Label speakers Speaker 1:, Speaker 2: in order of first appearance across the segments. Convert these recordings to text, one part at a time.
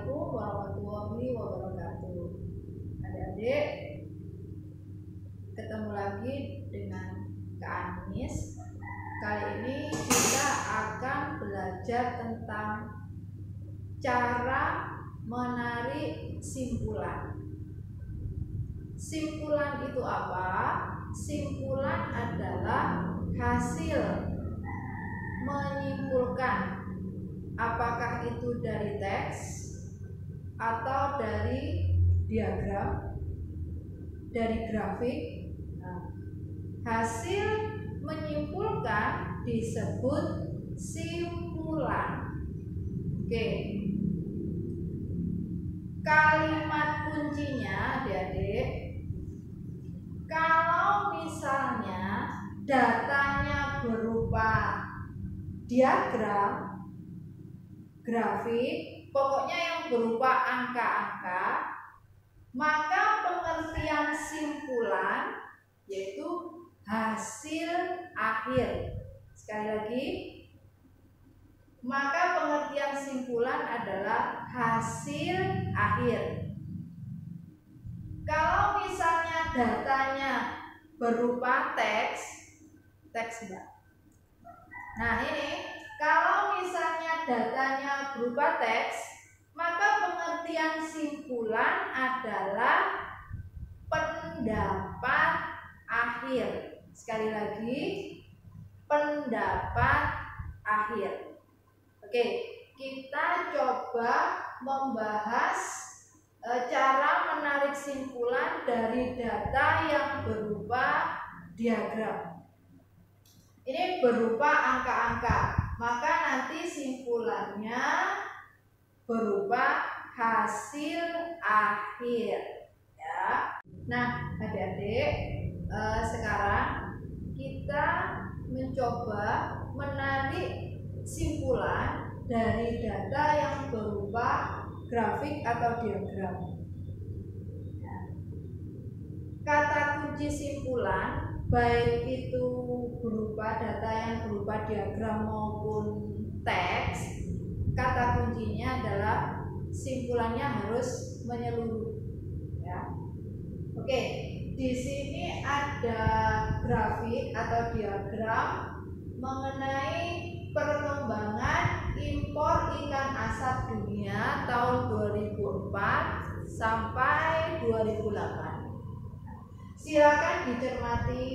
Speaker 1: Assalamualaikum warahmatullahi wabarakatuh. Adik-adik, ketemu lagi dengan Kak Anis. Kali ini kita akan belajar tentang cara menarik simpulan. Simpulan itu apa? Simpulan adalah hasil menyimpulkan, apakah itu dari teks atau dari diagram, dari grafik. Hasil menyimpulkan disebut simpulan. Oke. Kalimat kuncinya, adik-adik, kalau misalnya datanya berupa diagram, grafik, pokoknya yang berupa angka-angka, maka pengertian simpulan yaitu hasil akhir. Sekali lagi, maka pengertian simpulan adalah hasil akhir. Kalau misalnya datanya berupa teks Mbak. Nah ini, kalau misalnya datanya berupa teks, maka pengertian simpulan adalah pendapat akhir. Sekali lagi, pendapat akhir. Oke, kita coba membahas cara menarik simpulan dari data yang berupa diagram. Ini berupa angka-angka, maka nanti simpulannya berupa hasil akhir, ya. Nah, adik-adik, sekarang kita mencoba menarik simpulan dari data yang berupa grafik atau diagram. Kata kunci simpulan, baik itu berupa data yang berupa diagram maupun teks, kata kuncinya adalah simpulannya harus menyeluruh, ya. Oke, di sini ada grafik atau diagram mengenai perkembangan impor ikan asap dunia tahun 2004 sampai 2008. Silakan dicermati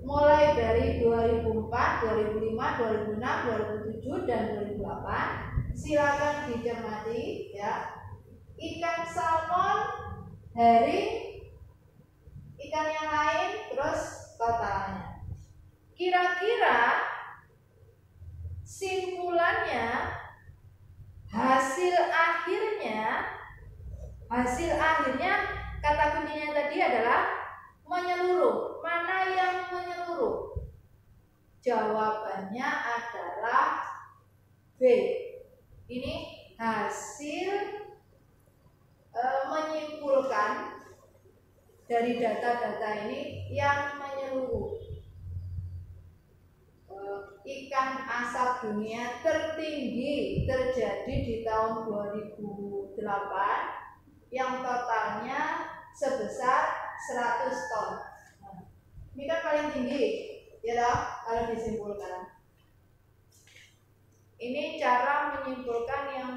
Speaker 1: mulai dari 2004, 2005, 2006, 2007 dan 2008. Silakan dicermati, ya. Ikan salmon, herring, ikan yang lain, terus totalnya. Kira-kira simpulannya, hasil akhirnya kata kuncinya tadi adalah menyeluruh. Mana yang menyeluruh? Jawabannya adalah B. Ini hasil menyimpulkan dari data-data ini yang menyeluruh. Ikan asap dunia tertinggi terjadi di tahun 2008 yang totalnya sebesar 100 ton. Ini kan paling tinggi, ya toh, kalau disimpulkan. Ini cara menyimpulkan yang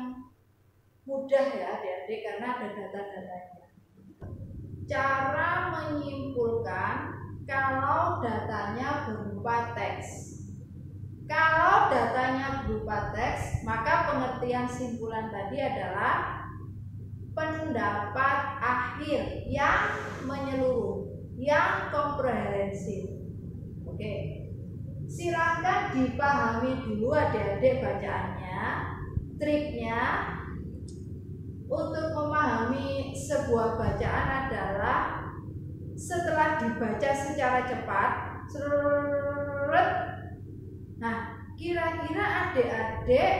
Speaker 1: mudah, ya adik-adik, karena ada data-datanya. Cara menyimpulkan kalau datanya berupa teks. Kalau datanya berupa teks, maka pengertian simpulan tadi adalah pendapat akhir yang menyeluruh, yang komprehensif. Oke, silakan dipahami dulu adik-adik bacaannya. Triknya untuk memahami sebuah bacaan adalah setelah dibaca secara cepat, nah, kira-kira adik-adik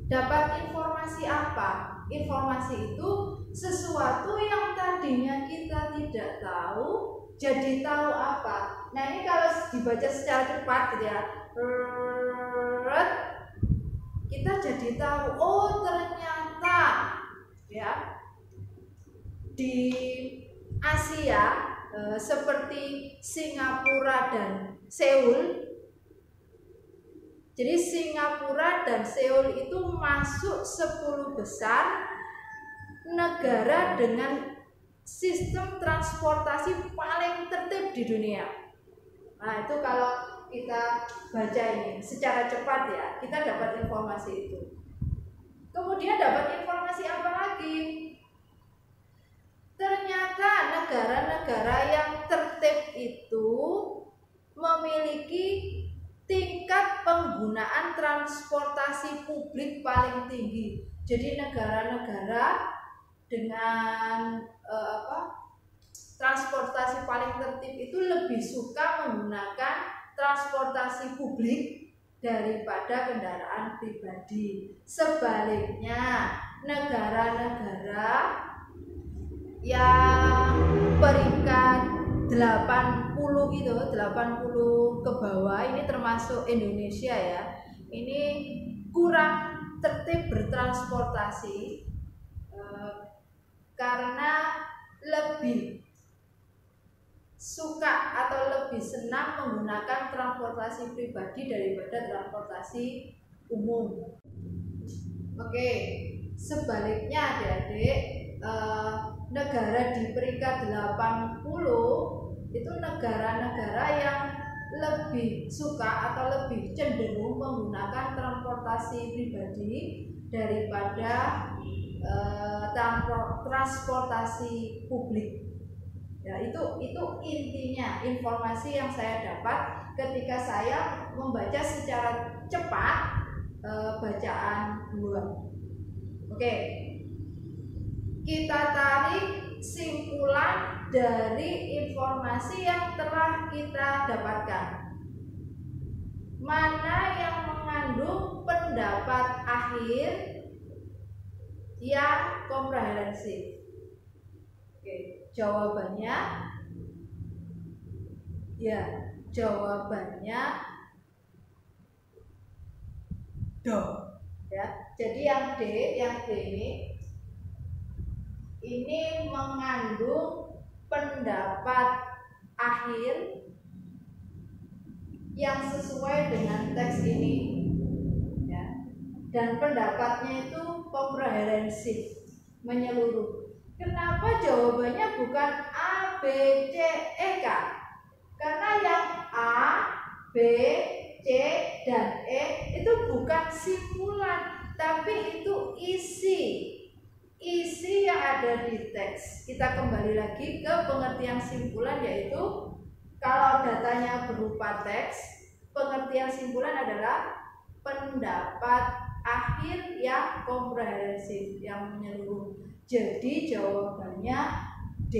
Speaker 1: dapat informasi apa? Informasi itu sesuatu yang tadinya kita tidak tahu, jadi tahu apa. Nah, ini kalau dibaca secara cepat gitu ya, kita jadi tahu, oh ternyata ternyata ya di Asia seperti Singapura dan Seoul. Jadi Singapura dan Seoul itu masuk 10 besar negara dengan sistem transportasi paling tertib di dunia. Nah, itu kalau kita baca ini secara cepat ya, kita dapat informasi itu. Kemudian dapat informasi apa lagi? Ternyata negara-negara yang tertib itu memiliki tingkat penggunaan transportasi publik paling tinggi. Jadi negara-negara dengan transportasi paling tertib itu lebih suka menggunakan transportasi publik daripada kendaraan pribadi. Sebaliknya, negara-negara yang peringkat 80 gitu, 80 ke bawah, ini termasuk Indonesia ya. Ini kurang tertib bertransportasi karena lebih suka atau lebih senang menggunakan transportasi pribadi daripada transportasi umum. Oke, sebaliknya adik-adik, negara di peringkat 80 itu negara-negara yang lebih suka atau lebih cenderung menggunakan transportasi pribadi daripada transportasi publik. Ya, itu intinya informasi yang saya dapat ketika saya membaca secara cepat bacaan 2. Oke. Kita tarik simpulan dari informasi yang telah kita dapatkan. Mana yang mengandung pendapat akhir yang komprehensif? Oke, jawabannya do. Ya, jadi yang D ini mengandung pendapat akhir yang sesuai dengan teks ini ya. Dan pendapatnya itu komprehensif, menyeluruh. Kenapa jawabannya bukan A, B, C, E, K? Karena yang A, B, C, dan E itu bukan simpulan, tapi itu isi yang ada di teks. Kita kembali lagi ke pengertian simpulan, yaitu kalau datanya berupa teks, pengertian simpulan adalah pendapat akhir yang komprehensif, yang menyeluruh. Jadi jawabannya D.